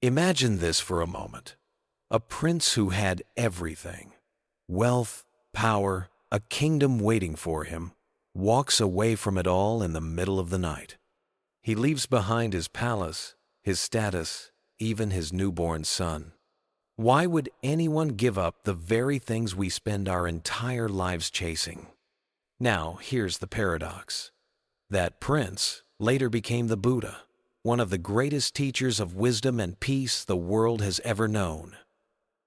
Imagine this for a moment. A prince who had everything, wealth, power, a kingdom waiting for him, walks away from it all in the middle of the night. He leaves behind his palace, his status, even his newborn son. Why would anyone give up the very things we spend our entire lives chasing? Now, here's the paradox. That prince later became the Buddha, one of the greatest teachers of wisdom and peace the world has ever known.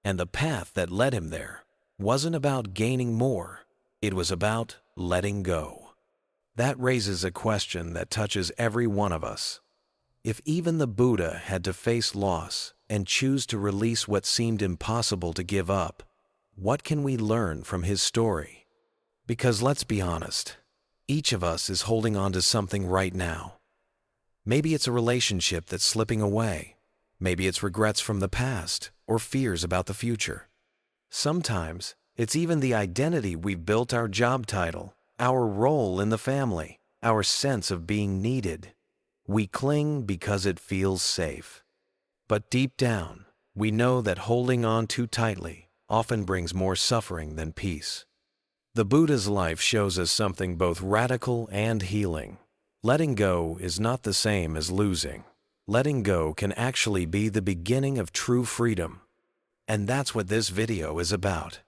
And the path that led him there wasn't about gaining more, it was about letting go. That raises a question that touches every one of us. If even the Buddha had to face loss and choose to release what seemed impossible to give up, what can we learn from his story? Because let's be honest, each of us is holding on to something right now. Maybe it's a relationship that's slipping away. Maybe it's regrets from the past or fears about the future. Sometimes it's even the identity we've built, our job title, our role in the family, our sense of being needed. We cling because it feels safe. But deep down, we know that holding on too tightly often brings more suffering than peace. The Buddha's life shows us something both radical and healing. Letting go is not the same as losing. Letting go can actually be the beginning of true freedom. And that's what this video is about.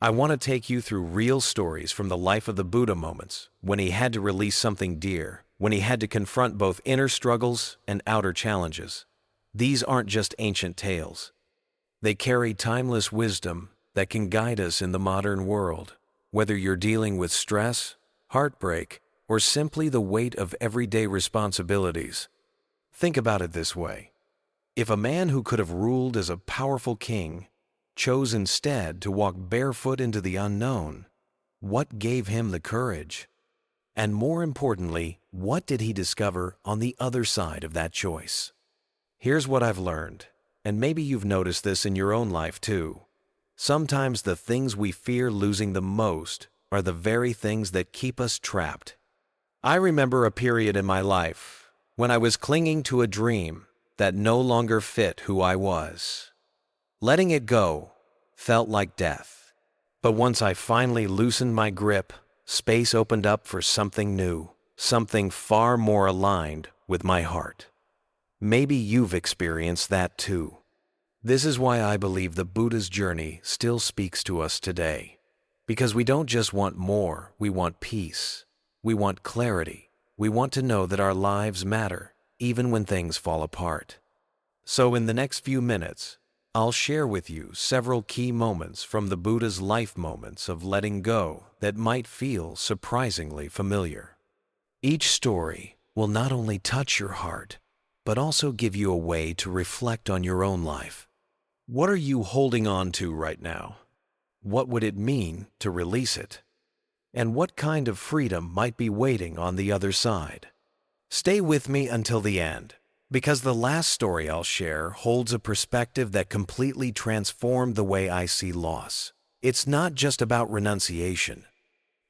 I want to take you through real stories from the life of the Buddha, moments when he had to release something dear, when he had to confront both inner struggles and outer challenges. These aren't just ancient tales. They carry timeless wisdom that can guide us in the modern world, whether you're dealing with stress, heartbreak, or simply the weight of everyday responsibilities. Think about it this way. If a man who could have ruled as a powerful king chose instead to walk barefoot into the unknown, what gave him the courage? And more importantly, what did he discover on the other side of that choice? Here's what I've learned, and maybe you've noticed this in your own life too. Sometimes the things we fear losing the most are the very things that keep us trapped. I remember a period in my life when I was clinging to a dream that no longer fit who I was. Letting it go felt like death. But once I finally loosened my grip, space opened up for something new, something far more aligned with my heart. Maybe you've experienced that too. This is why I believe the Buddha's journey still speaks to us today. Because we don't just want more, we want peace. We want clarity. We want to know that our lives matter, even when things fall apart. So in the next few minutes, I'll share with you several key moments from the Buddha's life, moments of letting go that might feel surprisingly familiar. Each story will not only touch your heart, but also give you a way to reflect on your own life. What are you holding on to right now? What would it mean to release it? And what kind of freedom might be waiting on the other side? Stay with me until the end, because the last story I'll share holds a perspective that completely transformed the way I see loss. It's not just about renunciation.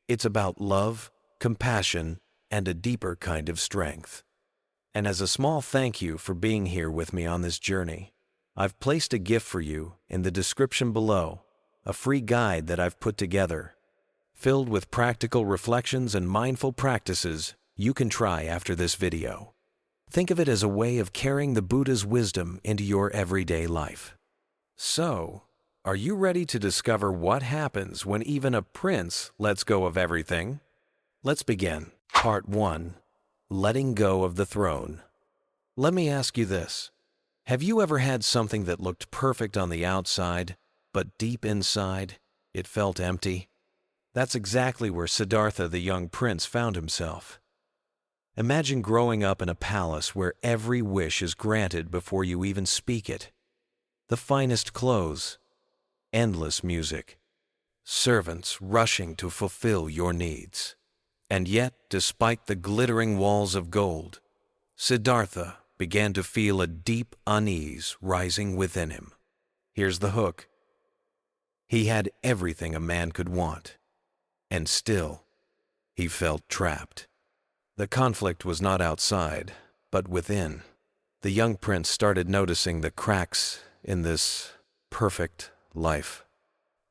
It's about love, compassion, and a deeper kind of strength. And as a small thank you for being here with me on this journey, I've placed a gift for you in the description below, a free guide that I've put together, filled with practical reflections and mindful practices you can try after this video. Think of it as a way of carrying the Buddha's wisdom into your everyday life. So, are you ready to discover what happens when even a prince lets go of everything? Let's begin. Part 1. Letting go of the throne. Let me ask you this. Have you ever had something that looked perfect on the outside, but deep inside, it felt empty? That's exactly where Siddhartha, the young prince, found himself. Imagine growing up in a palace where every wish is granted before you even speak it. The finest clothes, endless music, servants rushing to fulfill your needs. And yet, despite the glittering walls of gold, Siddhartha began to feel a deep unease rising within him. Here's the hook. He had everything a man could want, and still, he felt trapped. The conflict was not outside, but within. the young prince started noticing the cracks in this perfect life.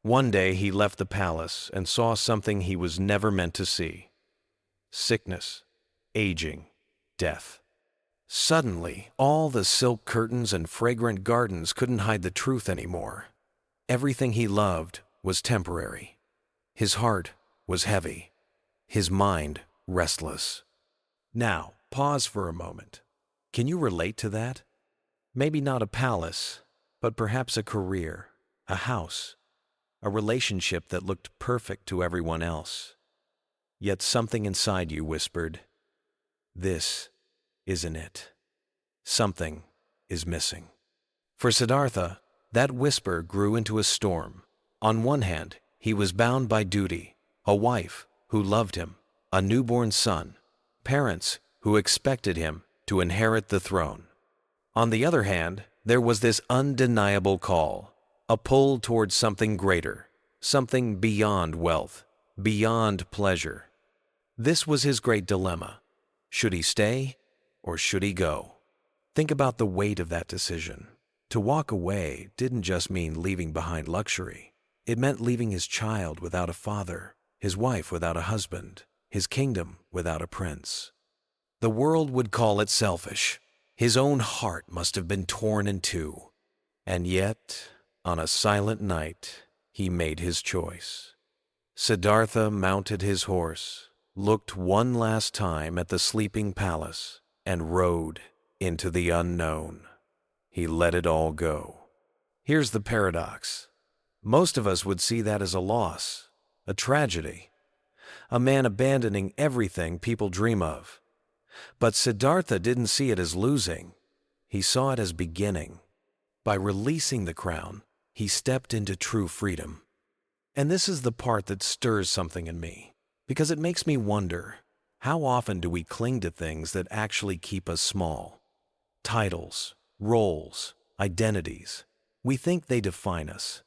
One day he left the palace and saw something he was never meant to see: sickness, aging, death. Suddenly, all the silk curtains and fragrant gardens couldn't hide the truth anymore. Everything he loved was temporary. His heart was heavy. His mind restless. Now, pause for a moment. Can you relate to that? Maybe not a palace, but perhaps a career, a house, a relationship that looked perfect to everyone else. Yet something inside you whispered, "This isn't it. Something is missing." For Siddhartha, that whisper grew into a storm. On one hand, he was bound by duty, a wife who loved him, a newborn son, parents who expected him to inherit the throne. On the other hand, there was this undeniable call, a pull towards something greater, something beyond wealth, beyond pleasure. This was his great dilemma. Should he stay or should he go? Think about the weight of that decision. To walk away didn't just mean leaving behind luxury. It meant leaving his child without a father, his wife without a husband, his kingdom without a prince. The world would call it selfish. His own heart must have been torn in two. And yet, on a silent night, he made his choice. Siddhartha mounted his horse, looked one last time at the sleeping palace, and rode into the unknown. He let it all go. Here's the paradox. Most of us would see that as a loss, a tragedy, a man abandoning everything people dream of. But Siddhartha didn't see it as losing. He saw it as beginning. By releasing the crown, he stepped into true freedom. And this is the part that stirs something in me, because it makes me wonder, how often do we cling to things that actually keep us small? Titles, roles, identities. We think they define us.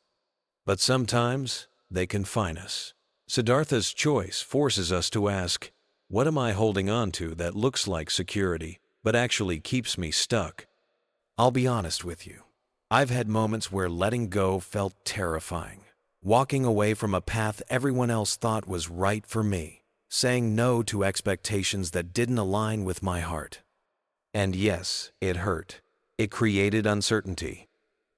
But sometimes they confine us. Siddhartha's choice forces us to ask, what am I holding on to that looks like security, but actually keeps me stuck? I'll be honest with you. I've had moments where letting go felt terrifying. Walking away from a path everyone else thought was right for me. Saying no to expectations that didn't align with my heart. And yes, it hurt. It created uncertainty.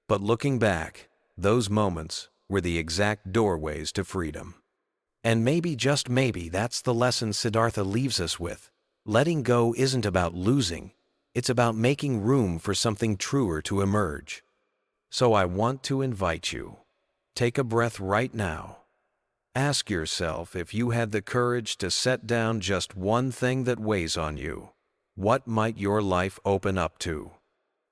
But looking back, those moments were the exact doorways to freedom. And maybe, just maybe, that's the lesson Siddhartha leaves us with. Letting go isn't about losing. It's about making room for something truer to emerge. So I want to invite you. Take a breath right now. Ask yourself, if you had the courage to set down just one thing that weighs on you, what might your life open up to?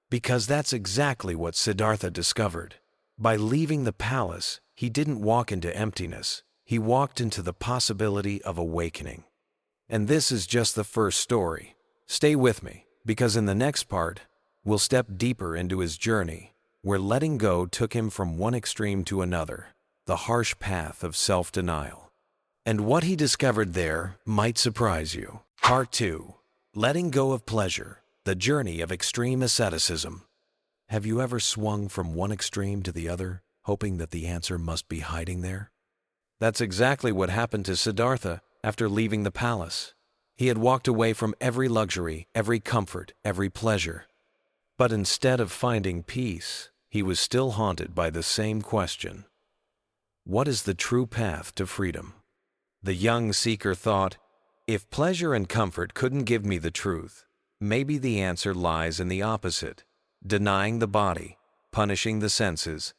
Because that's exactly what Siddhartha discovered. By leaving the palace, he didn't walk into emptiness. He walked into the possibility of awakening. And this is just the first story. Stay with me, because in the next part, we'll step deeper into his journey, where letting go took him from one extreme to another, the harsh path of self-denial. And what he discovered there might surprise you. Part 2. Letting go of pleasure, the journey of extreme asceticism. Have you ever swung from one extreme to the other, hoping that the answer must be hiding there? That's exactly what happened to Siddhartha after leaving the palace. He had walked away from every luxury, every comfort, every pleasure. But instead of finding peace, he was still haunted by the same question. What is the true path to freedom? The young seeker thought, if pleasure and comfort couldn't give me the truth, maybe the answer lies in the opposite, denying the body, punishing the senses,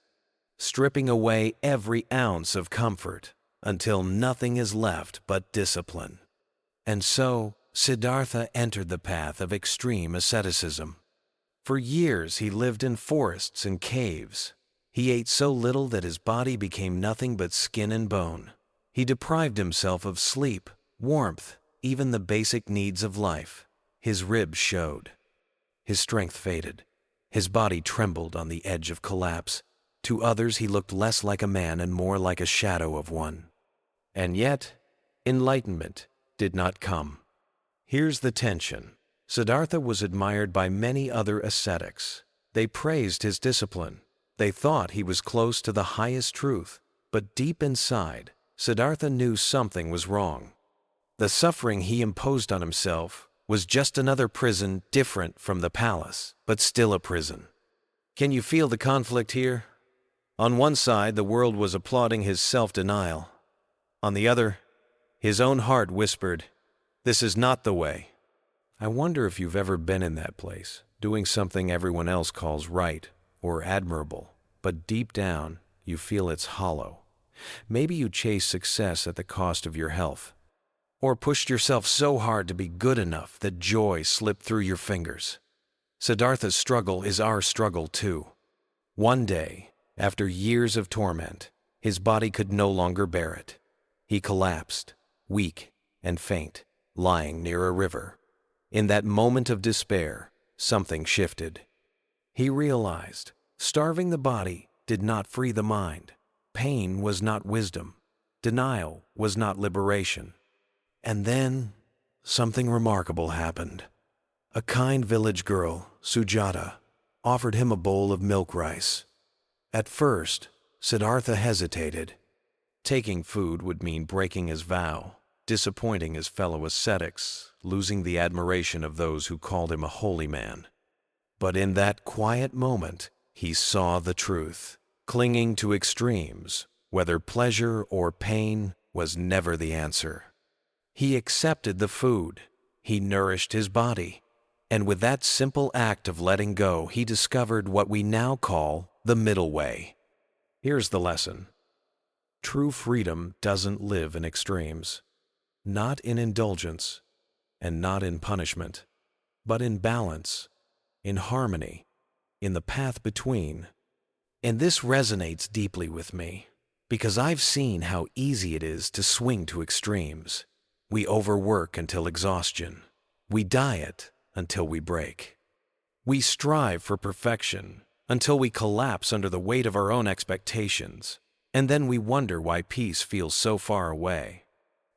stripping away every ounce of comfort until nothing is left but discipline. And so, Siddhartha entered the path of extreme asceticism. For years he lived in forests and caves. He ate so little that his body became nothing but skin and bone. He deprived himself of sleep, warmth, even the basic needs of life. His ribs showed. His strength faded. His body trembled on the edge of collapse. To others he looked less like a man and more like a shadow of one. And yet, enlightenment did not come. Here's the tension. Siddhartha was admired by many other ascetics. They praised his discipline. They thought he was close to the highest truth. But deep inside, Siddhartha knew something was wrong. The suffering he imposed on himself was just another prison, different from the palace, but still a prison. Can you feel the conflict here? On one side, the world was applauding his self-denial. On the other, his own heart whispered, "This is not the way." I wonder if you've ever been in that place, doing something everyone else calls right or admirable, but deep down, you feel it's hollow. Maybe you chased success at the cost of your health, or pushed yourself so hard to be good enough that joy slipped through your fingers. Siddhartha's struggle is our struggle too. One day, after years of torment, his body could no longer bear it. He collapsed, weak and faint, lying near a river. In that moment of despair, something shifted. He realized, starving the body did not free the mind. Pain was not wisdom. Denial was not liberation. And then, something remarkable happened. A kind village girl, Sujata, offered him a bowl of milk rice. At first, Siddhartha hesitated. Taking food would mean breaking his vow, disappointing his fellow ascetics, losing the admiration of those who called him a holy man. But in that quiet moment, he saw the truth. Clinging to extremes, whether pleasure or pain, was never the answer. He accepted the food. He nourished his body. And with that simple act of letting go, he discovered what we now call the middle way. Here's the lesson. True freedom doesn't live in extremes, not in indulgence, and not in punishment, but in balance, in harmony, in the path between. And this resonates deeply with me, because I've seen how easy it is to swing to extremes. We overwork until exhaustion. We diet until we break. We strive for perfection until we collapse under the weight of our own expectations, and then we wonder why peace feels so far away.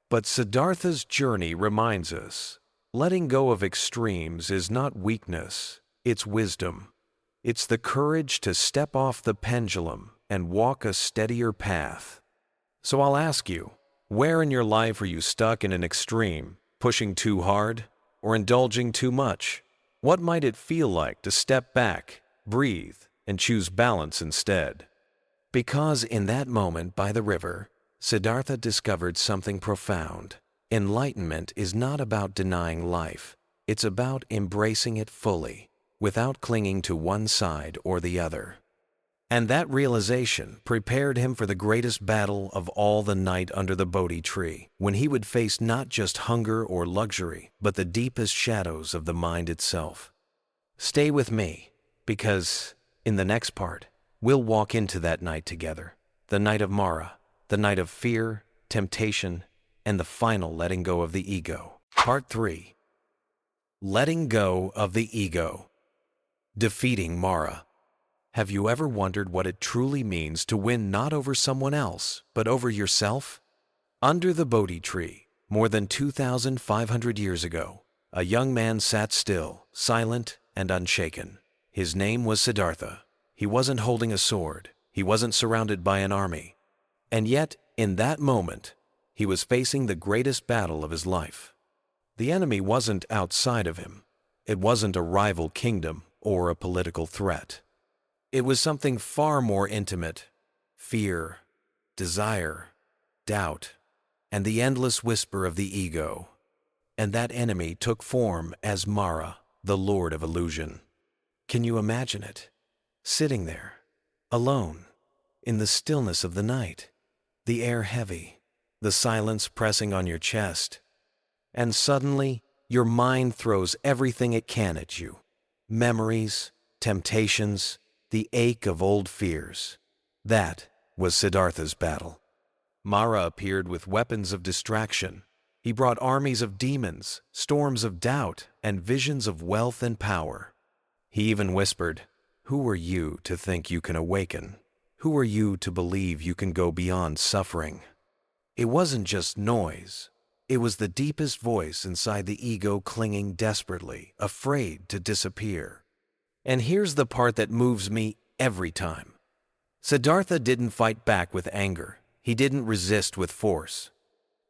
But Siddhartha's journey reminds us, letting go of extremes is not weakness, it's wisdom. It's the courage to step off the pendulum and walk a steadier path. So I'll ask you, where in your life are you stuck in an extreme, pushing too hard, or indulging too much? What might it feel like to step back, breathe, and choose balance instead? Because in that moment by the river, Siddhartha discovered something profound. Enlightenment is not about denying life. It's about embracing it fully, without clinging to one side or the other. And that realization prepared him for the greatest battle of all the night under the Bodhi tree, when he would face not just hunger or luxury, but the deepest shadows of the mind itself. Stay with me, because in the next part, we'll walk into that night together, the night of Mara, the night of fear, temptation, and the final letting go of the ego. Part 3. Letting go of the ego. Defeating Mara. Have you ever wondered what it truly means to win not over someone else, but over yourself? Under the Bodhi tree, more than 2,500 years ago, a young man sat still, silent and unshaken. His name was Siddhartha. He wasn't holding a sword. He wasn't surrounded by an army. And yet, in that moment, he was facing the greatest battle of his life. The enemy wasn't outside of him. It wasn't a rival kingdom or a political threat. It was something far more intimate: fear, desire, doubt, and the endless whisper of the ego. And that enemy took form as Mara, the Lord of Illusion. Can you imagine it? Sitting there, alone, in the stillness of the night, the air heavy, the silence pressing on your chest, and suddenly your mind throws everything it can at you. Memories, temptations, the ache of old fears. That was Siddhartha's battle. Mara appeared with weapons of distraction. He brought armies of demons, storms of doubt, and visions of wealth and power. He even whispered, "Who are you to think you can awaken? Who are you to believe you can go beyond suffering?" It wasn't just noise. It was the deepest voice inside the ego clinging desperately, afraid to disappear. And here's the part that moves me every time. Siddhartha didn't fight back with anger. He didn't resist with force.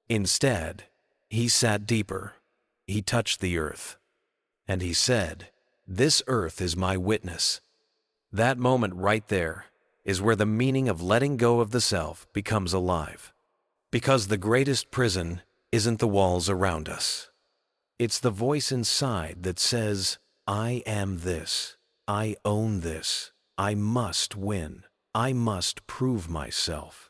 Instead, he sat deeper. He touched the earth. And he said, "This earth is my witness." That moment right there is where the meaning of letting go of the self becomes alive. Because the greatest prison isn't the walls around us. It's the voice inside that says, "I am this. I own this. I must win. I must prove myself."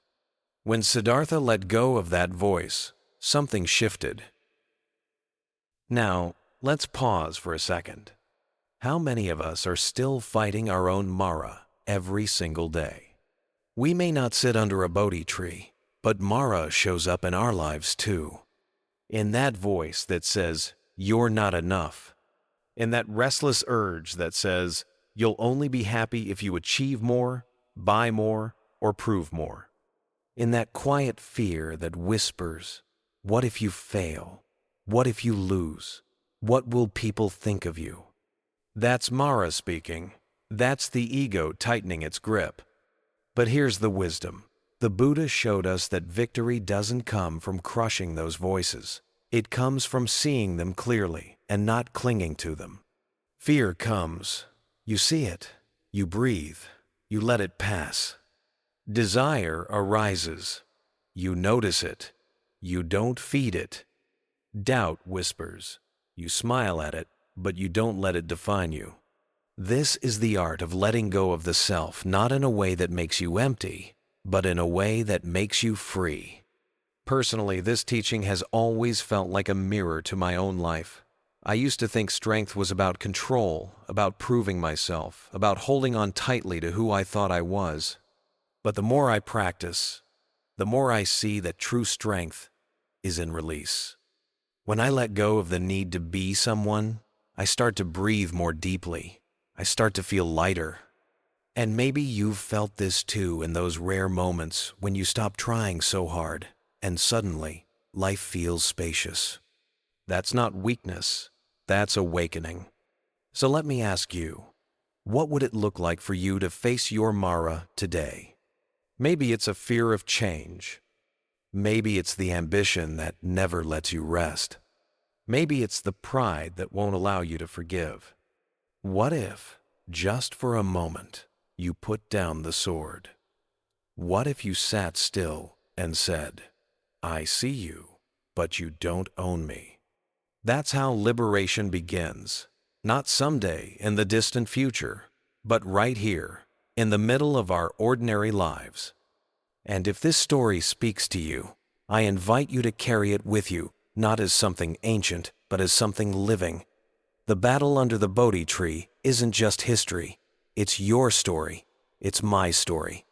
When Siddhartha let go of that voice, something shifted. Now, let's pause for a second. How many of us are still fighting our own Mara every single day? We may not sit under a Bodhi tree, but Mara shows up in our lives too. In that voice that says, "You're not enough." In that restless urge that says, "You'll only be happy if you achieve more, buy more, or prove more." In that quiet fear that whispers, "What if you fail? What if you lose? What will people think of you?" That's Mara speaking. That's the ego tightening its grip. But here's the wisdom. The Buddha showed us that victory doesn't come from crushing those voices. It comes from seeing them clearly and not clinging to them. Fear comes. You see it. You breathe. You let it pass. Desire arises. You notice it. You don't feed it. Doubt whispers. You smile at it, but you don't let it define you. This is the art of letting go of the self, not in a way that makes you empty, but in a way that makes you free. Personally, this teaching has always felt like a mirror to my own life. I used to think strength was about control, about proving myself, about holding on tightly to who I thought I was. But the more I practice, the more I see that true strength is in release. When I let go of the need to be someone, I start to breathe more deeply. I start to feel lighter. And maybe you've felt this too in those rare moments when you stop trying so hard, and suddenly life feels spacious. That's not weakness, that's awakening. So let me ask you, what would it look like for you to face your Mara today? Maybe it's a fear of change. Maybe it's the ambition that never lets you rest. Maybe it's the pride that won't allow you to forgive. What if, just for a moment, you put down the sword? What if you sat still and said, "I see you, but you don't own me"? That's how liberation begins. Not someday in the distant future, but right here, in the middle of our ordinary lives. And if this story speaks to you, I invite you to carry it with you, not as something ancient, but as something living. The battle under the Bodhi tree isn't just history. It's your story. It's my story.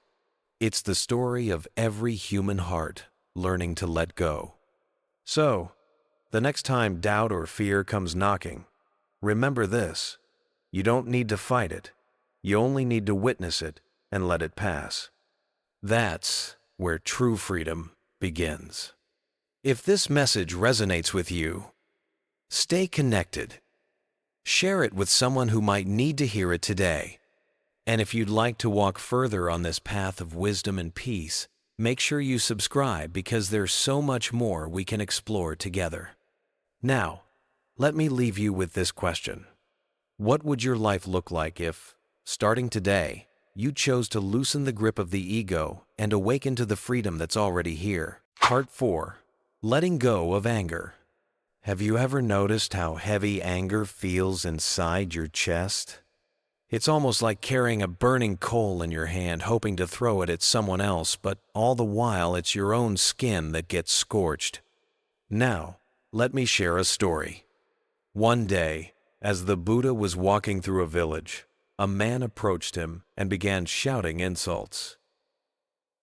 It's the story of every human heart learning to let go. So, the next time doubt or fear comes knocking, remember this: you don't need to fight it. You only need to witness it and let it pass. That's where true freedom begins. If this message resonates with you, stay connected. Share it with someone who might need to hear it today. And if you'd like to walk further on this path of wisdom and peace, make sure you subscribe because there's so much more we can explore together. Now, let me leave you with this question. What would your life look like if, starting today, you chose to loosen the grip of the ego and awaken to the freedom that's already here? Part 4. Letting go of anger. Have you ever noticed how heavy anger feels inside your chest? It's almost like carrying a burning coal in your hand, hoping to throw it at someone else, but all the while it's your own skin that gets scorched. Now, let me share a story. One day, as the Buddha was walking through a village, a man approached him and began shouting insults.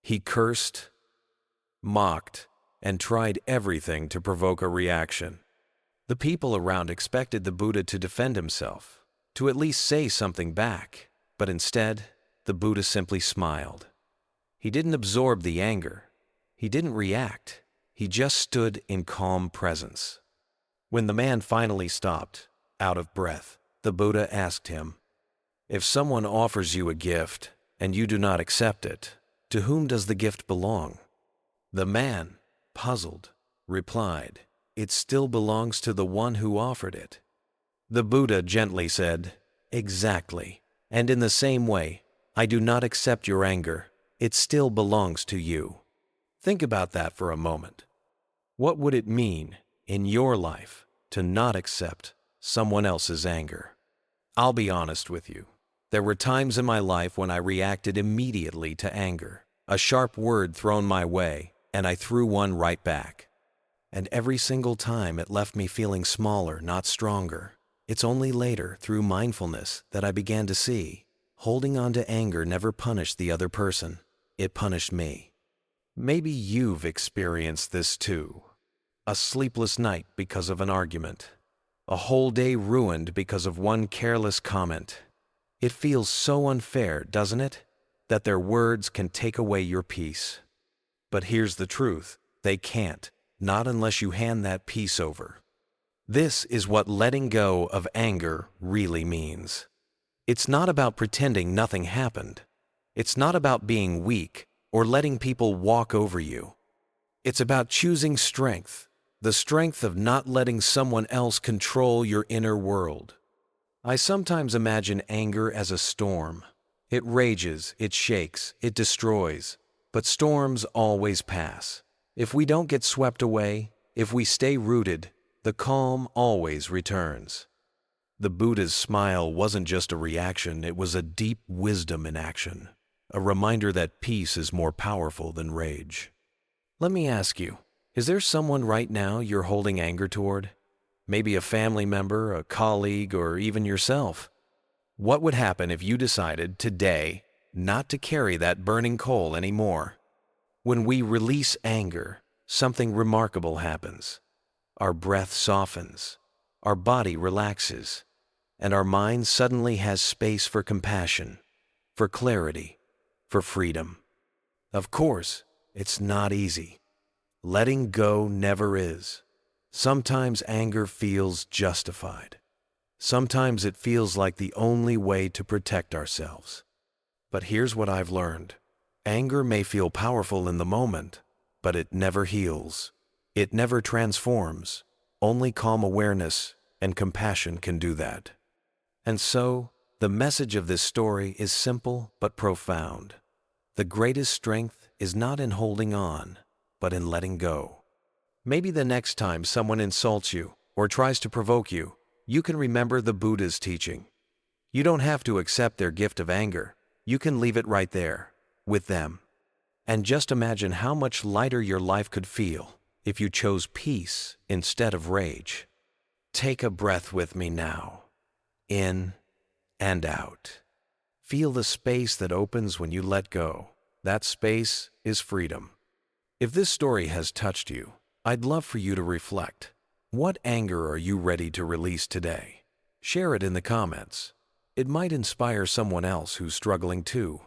He cursed, mocked, and tried everything to provoke a reaction. The people around expected the Buddha to defend himself, to at least say something back, but instead, the Buddha simply smiled. He didn't absorb the anger. He didn't react. He just stood in calm presence. When the man finally stopped, out of breath, the Buddha asked him, "If someone offers you a gift and you do not accept it, to whom does the gift belong?" The man, puzzled, replied, "It still belongs to the one who offered it." The Buddha gently said, "Exactly. And in the same way, I do not accept your anger. It still belongs to you." Think about that for a moment. What would it mean in your life to not accept someone else's anger? I'll be honest with you. There were times in my life when I reacted immediately to anger. A sharp word thrown my way, and I threw one right back. And every single time it left me feeling smaller, not stronger. It's only later, through mindfulness, that I began to see holding on to anger never punished the other person. It punished me. Maybe you've experienced this too. A sleepless night because of an argument. A whole day ruined because of one careless comment. It feels so unfair, doesn't it? That their words can take away your peace. But here's the truth. They can't. Not unless you hand that peace over. This is what letting go of anger really means. It's not about pretending nothing happened. It's not about being weak or letting people walk over you. It's about choosing strength, the strength of not letting someone else control your inner world. I sometimes imagine anger as a storm. It rages, it shakes, it destroys, but storms always pass. If we don't get swept away, if we stay rooted, the calm always returns. The Buddha's smile wasn't just a reaction, it was a deep wisdom in action, a reminder that peace is more powerful than rage. Let me ask you, is there someone right now you're holding anger toward? Maybe a family member, a colleague, or even yourself. What would happen if you decided today not to carry that burning coal anymore? When we release anger, something remarkable happens. Our breath softens, our body relaxes, and our mind suddenly has space for compassion, for clarity, for freedom. Of course, it's not easy. Letting go never is. Sometimes anger feels justified. Sometimes it feels like the only way to protect ourselves. But here's what I've learned. Anger may feel powerful in the moment, but it never heals. It never transforms. Only calm awareness and compassion can do that. And so, the message of this story is simple but profound. The greatest strength is not in holding on, but in letting go. Maybe the next time someone insults you or tries to provoke you, you can remember the Buddha's teaching. You don't have to accept their gift of anger. You can leave it right there, with them. And just imagine how much lighter your life could feel if you chose peace instead of rage. Take a breath with me now. In and out. Feel the space that opens when you let go. That space is freedom. If this story has touched you, I'd love for you to reflect. What anger are you ready to release today? Share it in the comments. It might inspire someone else who's struggling too.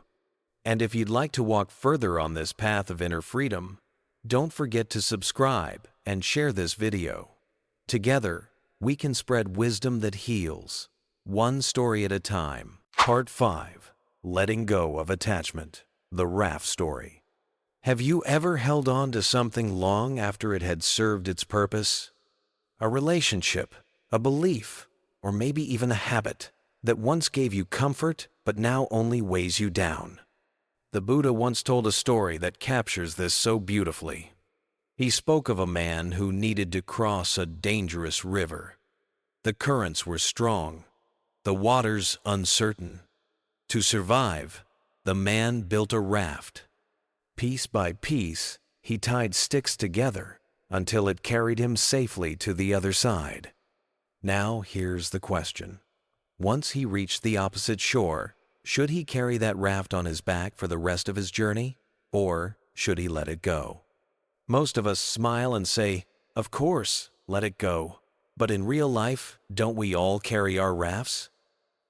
And if you'd like to walk further on this path of inner freedom, don't forget to subscribe and share this video. Together, we can spread wisdom that heals, one story at a time. Part 5. Letting Go of Attachment, the raft story. Have you ever held on to something long after it had served its purpose? A relationship, a belief, or maybe even a habit that once gave you comfort but now only weighs you down. The Buddha once told a story that captures this so beautifully. He spoke of a man who needed to cross a dangerous river. The currents were strong, the waters uncertain. To survive, the man built a raft. Piece by piece, he tied sticks together until it carried him safely to the other side. Now here's the question. Once he reached the opposite shore, should he carry that raft on his back for the rest of his journey, or should he let it go? Most of us smile and say, "Of course, let it go." But in real life, don't we all carry our rafts?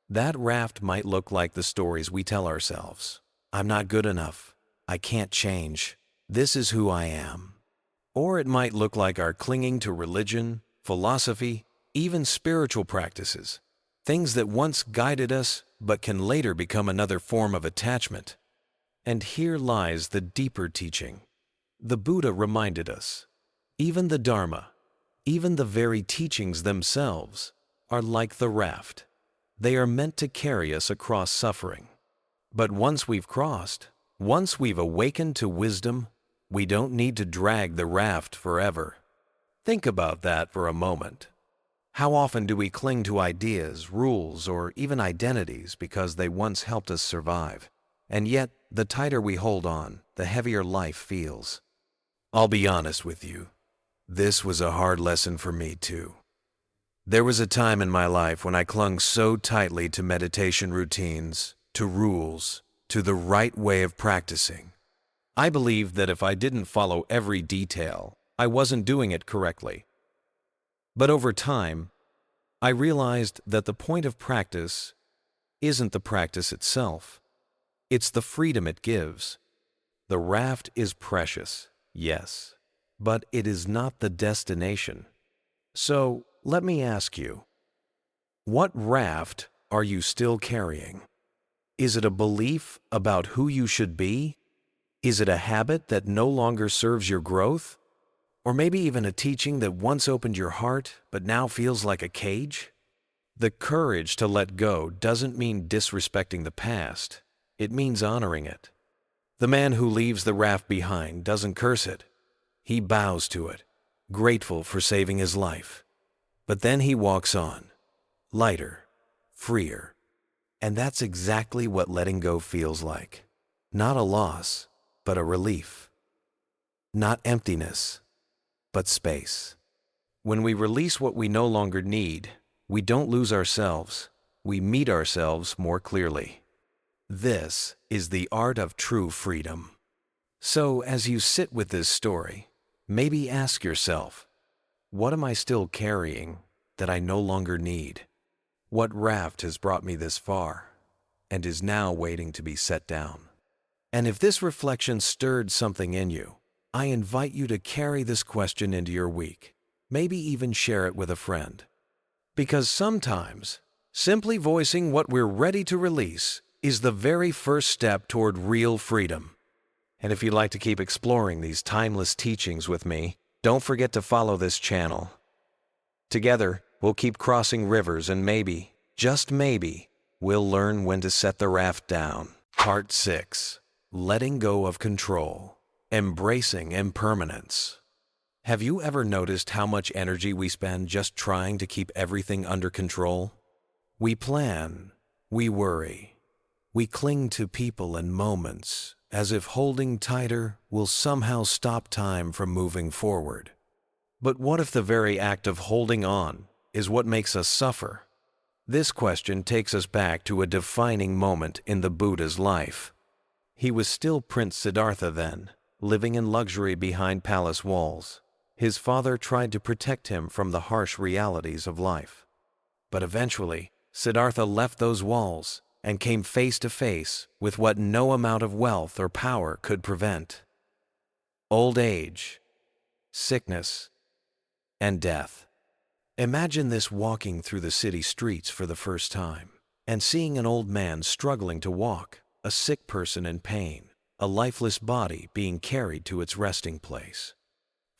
That raft might look like the stories we tell ourselves. I'm not good enough. I can't change. This is who I am. Or it might look like our clinging to religion, philosophy, even spiritual practices, things that once guided us but can later become another form of attachment. And here lies the deeper teaching. The Buddha reminded us, even the Dharma, even the very teachings themselves, are like the raft. They are meant to carry us across suffering. But once we've crossed, once we've awakened to wisdom, we don't need to drag the raft forever. Think about that for a moment. How often do we cling to ideas, rules, or even identities because they once helped us survive? And yet, the tighter we hold on, the heavier life feels. I'll be honest with you. This was a hard lesson for me too. There was a time in my life when I clung so tightly to meditation routines, to rules, to the right way of practicing. I believed that if I didn't follow every detail, I wasn't doing it correctly. But over time, I realized that the point of practice isn't the practice itself. It's the freedom it gives. The raft is precious, yes, but it is not the destination. So, let me ask you, what raft are you still carrying? Is it a belief about who you should be? Is it a habit that no longer serves your growth? Or maybe even a teaching that once opened your heart but now feels like a cage? The courage to let go doesn't mean disrespecting the past. It means honoring it. The man who leaves the raft behind doesn't curse it. He bows to it, grateful for saving his life. But then he walks on, lighter, freer. And that's exactly what letting go feels like. Not a loss, but a relief. Not emptiness, but space. When we release what we no longer need, we don't lose ourselves, we meet ourselves more clearly. This is the art of true freedom. So as you sit with this story, maybe ask yourself, what am I still carrying that I no longer need? What raft has brought me this far and is now waiting to be set down? And if this reflection stirred something in you, I invite you to carry this question into your week, maybe even share it with a friend. Because sometimes, simply voicing what we're ready to release is the very first step toward real freedom. And if you'd like to keep exploring these timeless teachings with me, don't forget to follow this channel. Together, we'll keep crossing rivers and maybe, just maybe, we'll learn when to set the raft down. Part 6. Letting go of control. Embracing impermanence. Have you ever noticed how much energy we spend just trying to keep everything under control? We plan, we worry, we cling to people and moments as if holding tighter will somehow stop time from moving forward. But what if the very act of holding on is what makes us suffer? This question takes us back to a defining moment in the Buddha's life. He was still Prince Siddhartha then, living in luxury behind palace walls. His father tried to protect him from the harsh realities of life. But eventually, Siddhartha left those walls and came face to face with what no amount of wealth or power could prevent. Old age, sickness, and death. Imagine this walking through the city streets for the first time and seeing an old man struggling to walk, a sick person in pain, a lifeless body being carried to its resting place.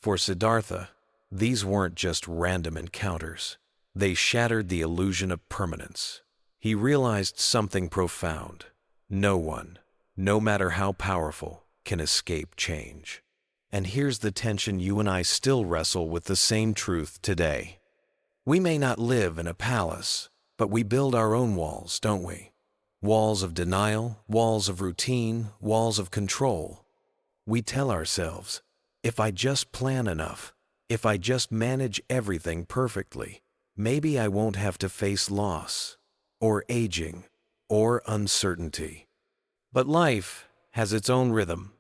For Siddhartha, these weren't just random encounters. They shattered the illusion of permanence. He realized something profound. No one, no matter how powerful, can escape change. And here's the tension you and I still wrestle with the same truth today. We may not live in a palace, but we build our own walls, don't we? Walls of denial, walls of routine, walls of control. We tell ourselves, if I just plan enough, if I just manage everything perfectly, maybe I won't have to face loss, or aging, or uncertainty. But life has its own rhythm,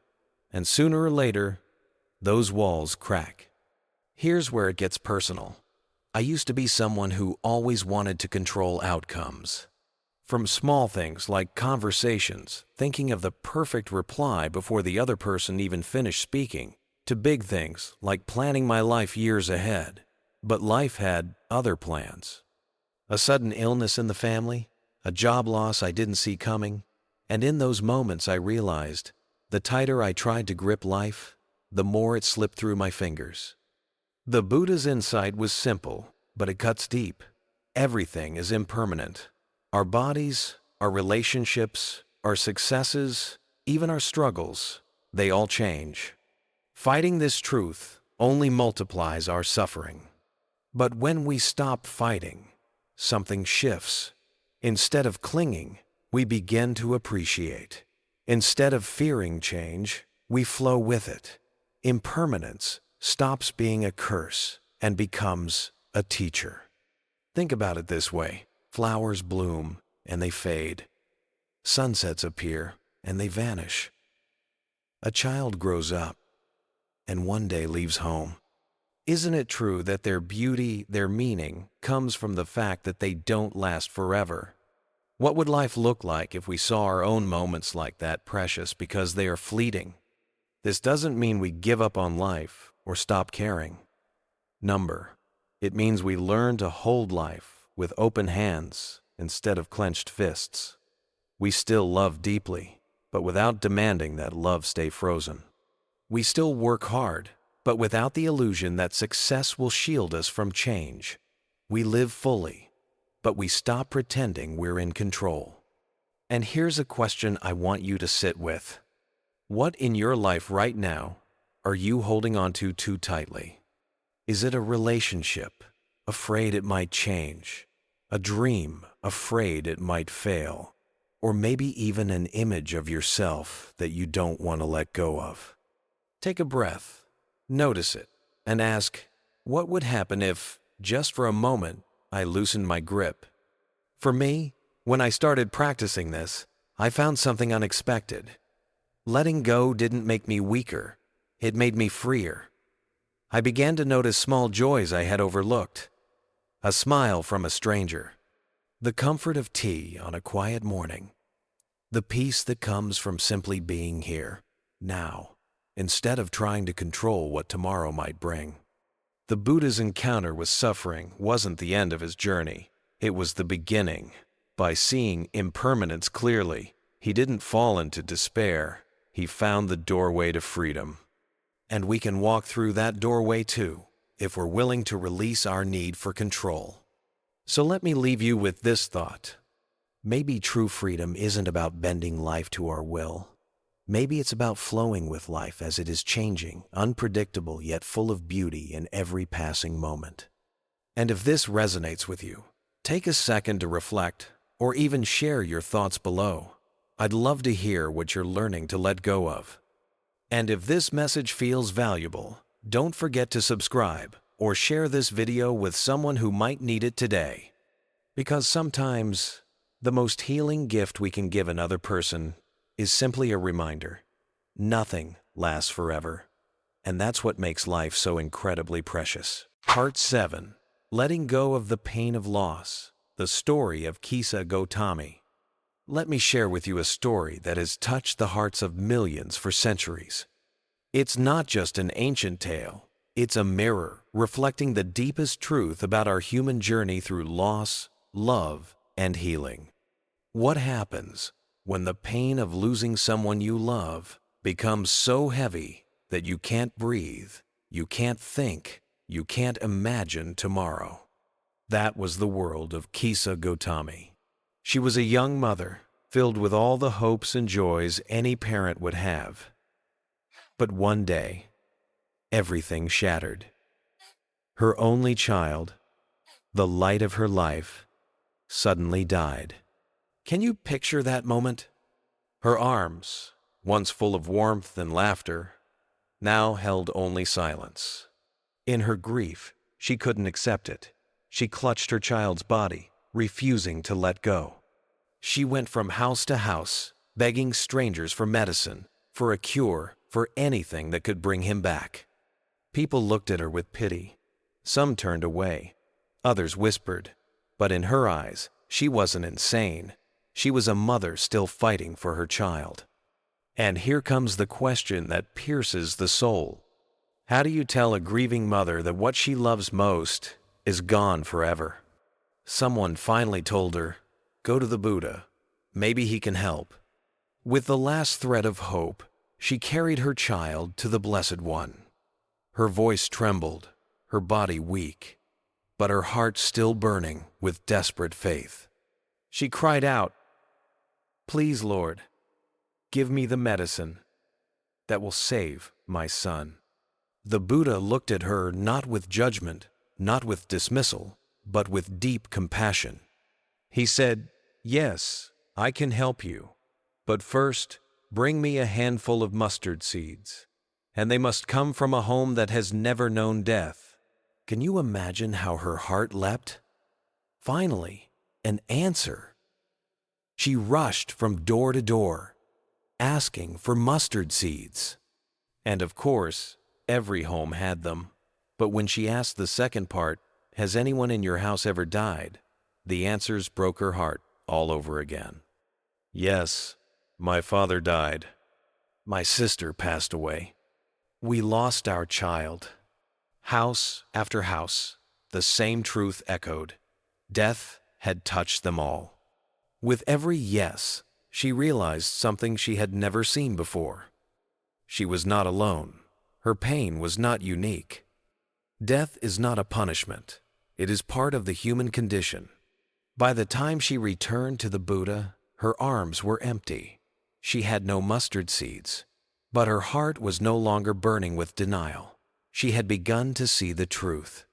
and sooner or later, those walls crack. Here's where it gets personal. I used to be someone who always wanted to control outcomes. From small things like conversations, thinking of the perfect reply before the other person even finished speaking, to big things like planning my life years ahead. But life had other plans. A sudden illness in the family, a job loss I didn't see coming, and in those moments I realized the tighter I tried to grip life, the more it slipped through my fingers. The Buddha's insight was simple, but it cuts deep. Everything is impermanent. Our bodies, our relationships, our successes, even our struggles, they all change. Fighting this truth only multiplies our suffering. But when we stop fighting, something shifts. Instead of clinging, we begin to appreciate. Instead of fearing change, we flow with it. Impermanence stops being a curse and becomes a teacher. Think about it this way. Flowers bloom and they fade. Sunsets appear and they vanish. A child grows up and one day leaves home. Isn't it true that their beauty, their meaning, comes from the fact that they don't last forever? What would life look like if we saw our own moments like that precious because they are fleeting? This doesn't mean we give up on life or stop caring. It means we learn to hold life with open hands instead of clenched fists. We still love deeply, but without demanding that love stay frozen. We still work hard, but without the illusion that success will shield us from change. We live fully, but we stop pretending we're in control. And here's a question I want you to sit with. What in your life right now are you holding on to too tightly? Is it a relationship, afraid it might change? A dream, afraid it might fail? Or maybe even an image of yourself that you don't want to let go of? Take a breath, notice it, and ask, what would happen if, just for a moment, I loosened my grip? For me, when I started practicing this, I found something unexpected. Letting go didn't make me weaker, it made me freer. I began to notice small joys I had overlooked. A smile from a stranger, the comfort of tea on a quiet morning, the peace that comes from simply being here, now, instead of trying to control what tomorrow might bring. The Buddha's encounter with suffering wasn't the end of his journey, it was the beginning. By seeing impermanence clearly, he didn't fall into despair, he found the doorway to freedom. And we can walk through that doorway too, if we're willing to release our need for control. So let me leave you with this thought. Maybe true freedom isn't about bending life to our will. Maybe it's about flowing with life as it is changing, unpredictable yet full of beauty in every passing moment. And if this resonates with you, take a second to reflect or even share your thoughts below. I'd love to hear what you're learning to let go of. And if this message feels valuable, don't forget to subscribe or share this video with someone who might need it today. Because sometimes the most healing gift we can give another person is simply a reminder. Nothing lasts forever. And that's what makes life so incredibly precious. Part 7. Letting Go of the Pain of Loss. The Story of Kisa Gotami. Let me share with you a story that has touched the hearts of millions for centuries. It's not just an ancient tale. It's a mirror reflecting the deepest truth about our human journey through loss, love, and healing. What happens when the pain of losing someone you love becomes so heavy that you can't breathe, you can't think, you can't imagine tomorrow? That was the world of Kisa Gotami. She was a young mother, filled with all the hopes and joys any parent would have. But one day, everything shattered. Her only child, the light of her life, suddenly died. Can you picture that moment? Her arms, once full of warmth and laughter, now held only silence. In her grief, she couldn't accept it. She clutched her child's body, refusing to let go. She went from house to house, begging strangers for medicine, for a cure, for anything that could bring him back. People looked at her with pity. Some turned away. Others whispered. But in her eyes, she wasn't insane. She was a mother still fighting for her child. And here comes the question that pierces the soul. How do you tell a grieving mother that what she loves most is gone forever? Someone finally told her, "Go to the Buddha. Maybe he can help." With the last thread of hope, she carried her child to the Blessed One. Her voice trembled, her body weak, but her heart still burning with desperate faith. She cried out, "Please, Lord, give me the medicine that will save my son." The Buddha looked at her not with judgment, not with dismissal, but with deep compassion. He said, "Yes, I can help you, but first bring me a handful of mustard seeds, and they must come from a home that has never known death." Can you imagine how her heart leapt? Finally, an answer. She rushed from door to door, asking for mustard seeds. And of course, every home had them. But when she asked the second part, "Has anyone in your house ever died?" the answers broke her heart all over again. "Yes, my father died. My sister passed away. We lost our child." House after house, the same truth echoed. Death had touched them all. With every yes, she realized something she had never seen before. She was not alone. Her pain was not unique. Death is not a punishment. It is part of the human condition. By the time she returned to the Buddha, her arms were empty. She had no mustard seeds, but her heart was no longer burning with denial. She had begun to see the truth.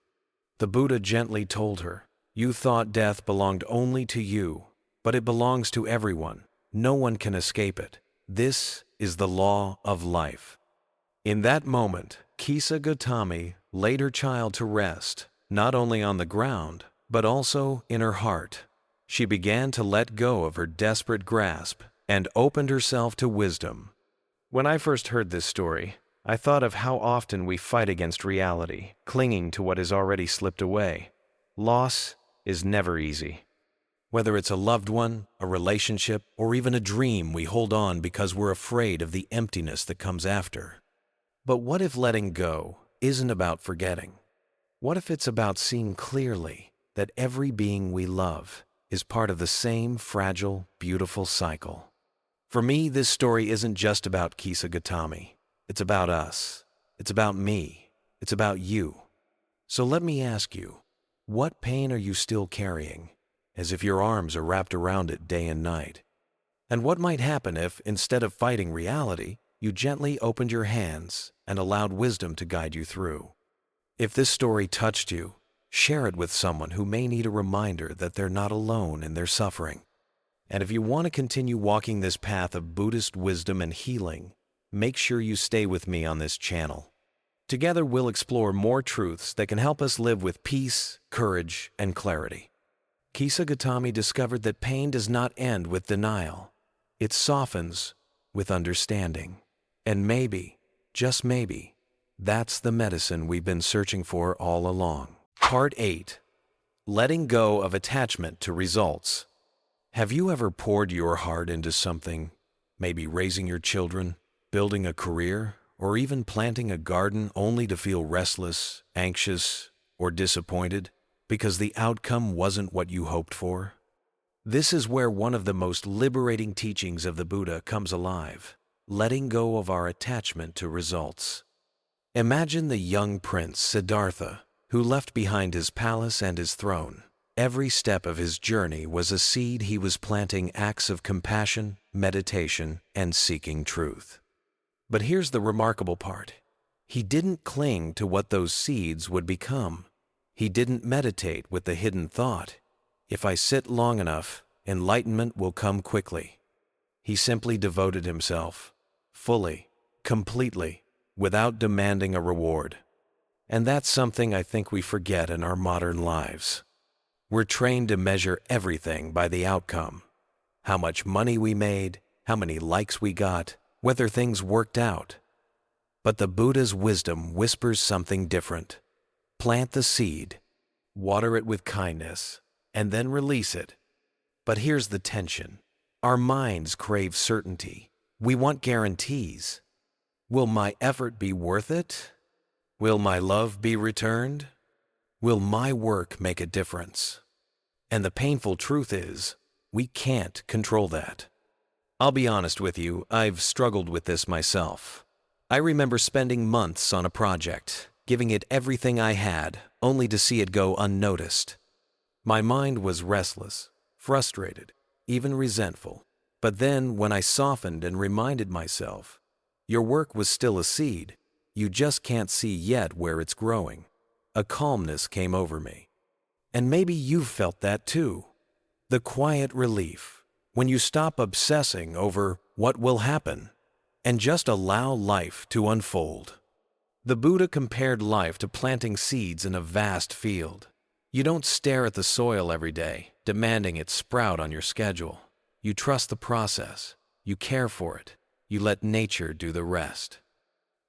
The Buddha gently told her, "You thought death belonged only to you, but it belongs to everyone. No one can escape it. This is the law of life." In that moment, Kisa Gautami laid her child to rest, not only on the ground, but also in her heart. She began to let go of her desperate grasp and opened herself to wisdom. When I first heard this story, I thought of how often we fight against reality, clinging to what has already slipped away. Loss is never easy. Whether it's a loved one, a relationship, or even a dream, we hold on because we're afraid of the emptiness that comes after. But what if letting go isn't about forgetting? What if it's about seeing clearly that every being we love is part of the same fragile, beautiful cycle? For me, this story isn't just about Kisa Gautami. It's about us. It's about me. It's about you. So let me ask you, what pain are you still carrying, as if your arms are wrapped around it day and night? And what might happen if, instead of fighting reality, you gently opened your hands and allowed wisdom to guide you through? If this story touched you, share it with someone who may need a reminder that they're not alone in their suffering. And if you want to continue walking this path of Buddhist wisdom and healing, make sure you stay with me on this channel. Together we'll explore more truths that can help us live with peace, courage, and clarity. Kisa Gautami discovered that pain does not end with denial. It softens with understanding. And maybe, just maybe, that's the medicine we've been searching for all along. Part 8. Letting go of attachment to results. Have you ever poured your heart into something, maybe raising your children, building a career, or even planting a garden, only to feel restless, anxious, or disappointed because the outcome wasn't what you hoped for? This is where one of the most liberating teachings of the Buddha comes alive: letting go of our attachment to results. Imagine the young prince Siddhartha, who left behind his palace and his throne. Every step of his journey was a seed he was planting, acts of compassion, meditation, and seeking truth. But here's the remarkable part. He didn't cling to what those seeds would become. He didn't meditate with the hidden thought, "If I sit long enough, enlightenment will come quickly." He simply devoted himself, fully, completely, without demanding a reward. And that's something I think we forget in our modern lives. We're trained to measure everything by the outcome. How much money we made, how many likes we got, whether things worked out. But the Buddha's wisdom whispers something different. Plant the seed, water it with kindness, and then release it. But here's the tension. Our minds crave certainty. We want guarantees. Will my effort be worth it? Will my love be returned? Will my work make a difference? And the painful truth is, we can't control that. I'll be honest with you, I've struggled with this myself. I remember spending months on a project, giving it everything I had, only to see it go unnoticed. My mind was restless, frustrated, even resentful. But then, when I softened and reminded myself, your work was still a seed, you just can't see yet where it's growing, a calmness came over me. And maybe you've felt that too. The quiet relief, when you stop obsessing over what will happen and just allow life to unfold. The Buddha compared life to planting seeds in a vast field. You don't stare at the soil every day, demanding it sprout on your schedule. You trust the process, you care for it, you let nature do the rest.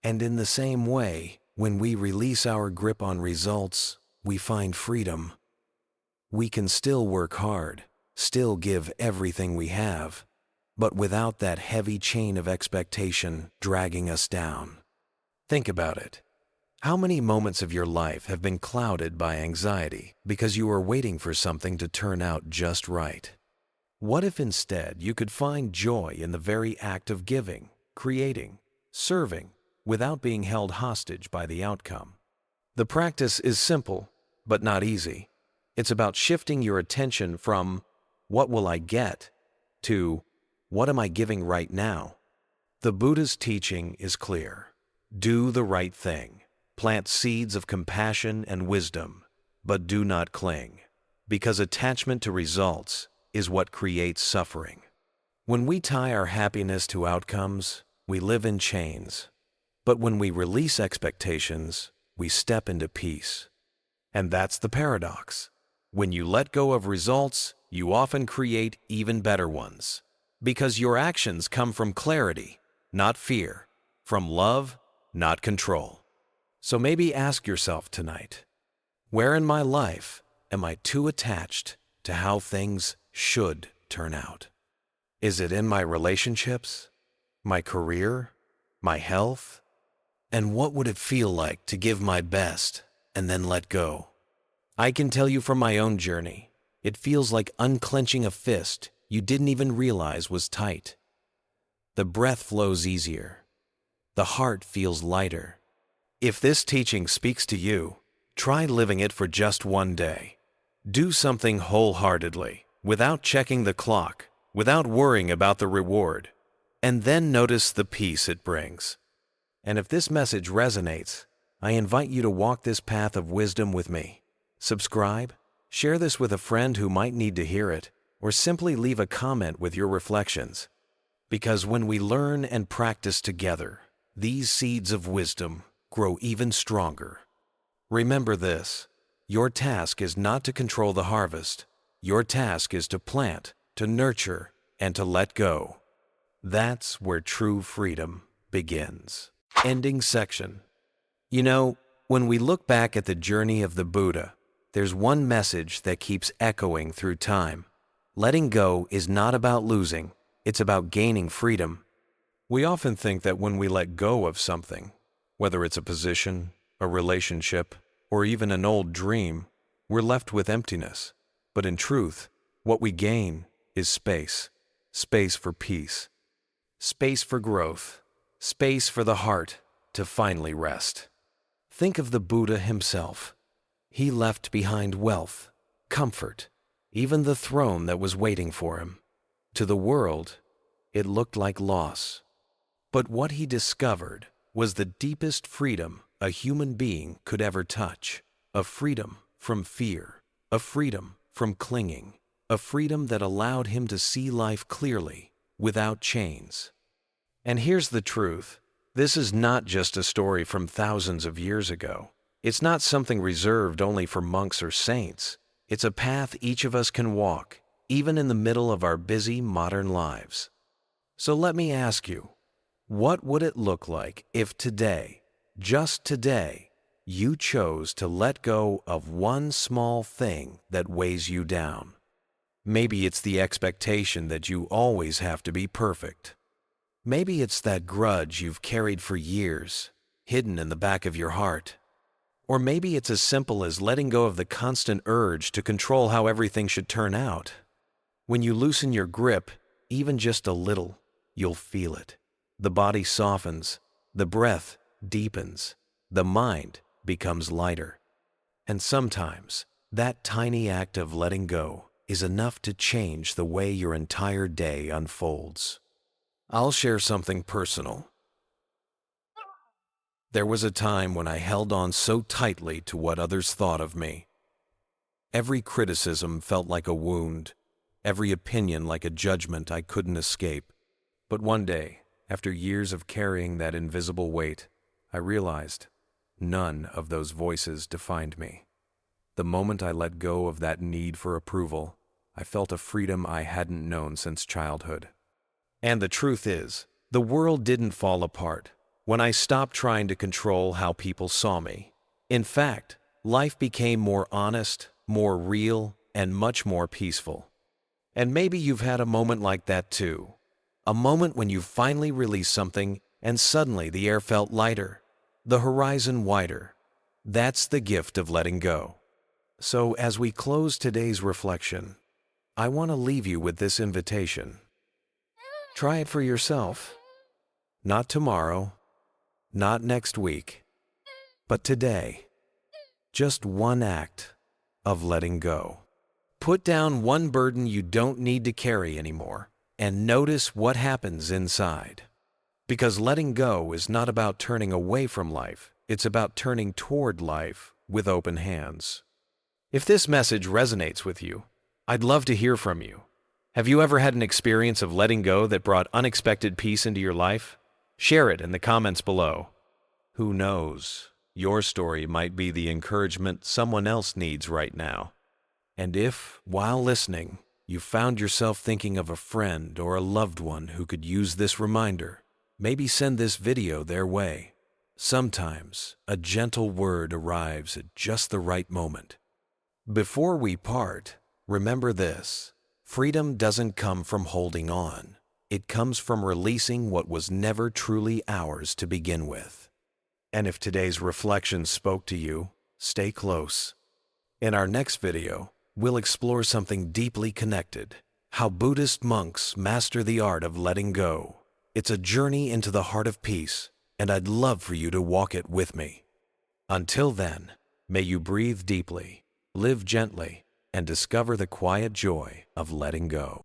And in the same way, when we release our grip on results, we find freedom. We can still work hard, still give everything we have, but without that heavy chain of expectation dragging us down. Think about it. How many moments of your life have been clouded by anxiety because you were waiting for something to turn out just right? What if instead you could find joy in the very act of giving, creating, serving, without being held hostage by the outcome? The practice is simple, but not easy. It's about shifting your attention from, what will I get, to, what am I giving right now? The Buddha's teaching is clear. Do the right thing. Plant seeds of compassion and wisdom, but do not cling, because attachment to results is what creates suffering. When we tie our happiness to outcomes, we live in chains. But when we release expectations, we step into peace. And that's the paradox. When you let go of results, you often create even better ones. Because your actions come from clarity, not fear, from love, not control. So maybe ask yourself tonight, where in my life am I too attached to how things should turn out? Is it in my relationships, my career, my health? And what would it feel like to give my best and then let go? I can tell you from my own journey, it feels like unclenching a fist you didn't even realize was tight. The breath flows easier. The heart feels lighter. If this teaching speaks to you, try living it for just one day. Do something wholeheartedly, without checking the clock, without worrying about the reward, and then notice the peace it brings. And if this message resonates, I invite you to walk this path of wisdom with me. Subscribe, share this with a friend who might need to hear it, or simply leave a comment with your reflections. Because when we learn and practice together, these seeds of wisdom grow even stronger. Remember this, your task is not to control the harvest. Your task is to plant, to nurture, and to let go. That's where true freedom begins. Ending section. You know, when we look back at the journey of the Buddha, there's one message that keeps echoing through time. Letting go is not about losing, it's about gaining freedom. We often think that when we let go of something, whether it's a position, a relationship, or even an old dream, we're left with emptiness. But in truth, what we gain is space. Space for peace. Space for growth. Space for the heart to finally rest. Think of the Buddha himself. He left behind wealth, comfort, even the throne that was waiting for him. To the world, it looked like loss. But what he discovered was the deepest freedom a human being could ever touch. A freedom from fear, a freedom from clinging, a freedom that allowed him to see life clearly, without chains. And here's the truth. This is not just a story from thousands of years ago. It's not something reserved only for monks or saints. It's a path each of us can walk, even in the middle of our busy modern lives. So let me ask you, what would it look like if today, just today, you chose to let go of one small thing that weighs you down? Maybe it's the expectation that you always have to be perfect. Maybe it's that grudge you've carried for years, hidden in the back of your heart. Or maybe it's as simple as letting go of the constant urge to control how everything should turn out. When you loosen your grip, even just a little, you'll feel it. The body softens, the breath deepens, the mind becomes lighter. And sometimes, that tiny act of letting go is enough to change the way your entire day unfolds. I'll share something personal. There was a time when I held on so tightly to what others thought of me. Every criticism felt like a wound, every opinion like a judgment I couldn't escape. But one day, after years of carrying that invisible weight, I realized none of those voices defined me. The moment I let go of that need for approval, I felt a freedom I hadn't known since childhood. And the truth is, the world didn't fall apart when I stopped trying to control how people saw me. In fact, life became more honest, more real, and much more peaceful. And maybe you've had a moment like that too. A moment when you finally released something and suddenly the air felt lighter, the horizon wider. That's the gift of letting go. So as we close today's reflection, I want to leave you with this invitation. Try it for yourself. Not tomorrow, not next week, but today. Just one act of letting go. Put down one burden you don't need to carry anymore and notice what happens inside. Because letting go is not about turning away from life, it's about turning toward life with open hands. If this message resonates with you, I'd love to hear from you. Have you ever had an experience of letting go that brought unexpected peace into your life? Share it in the comments below. Who knows, your story might be the encouragement someone else needs right now. And if, while listening, you found yourself thinking of a friend or a loved one who could use this reminder, maybe send this video their way. Sometimes, a gentle word arrives at just the right moment. Before we part, remember this: freedom doesn't come from holding on. It comes from releasing what was never truly ours to begin with. And if today's reflection spoke to you, stay close. In our next video, we'll explore something deeply connected: how Buddhist monks master the art of letting go. It's a journey into the heart of peace, and I'd love for you to walk it with me. Until then, may you breathe deeply, live gently, and discover the quiet joy of letting go.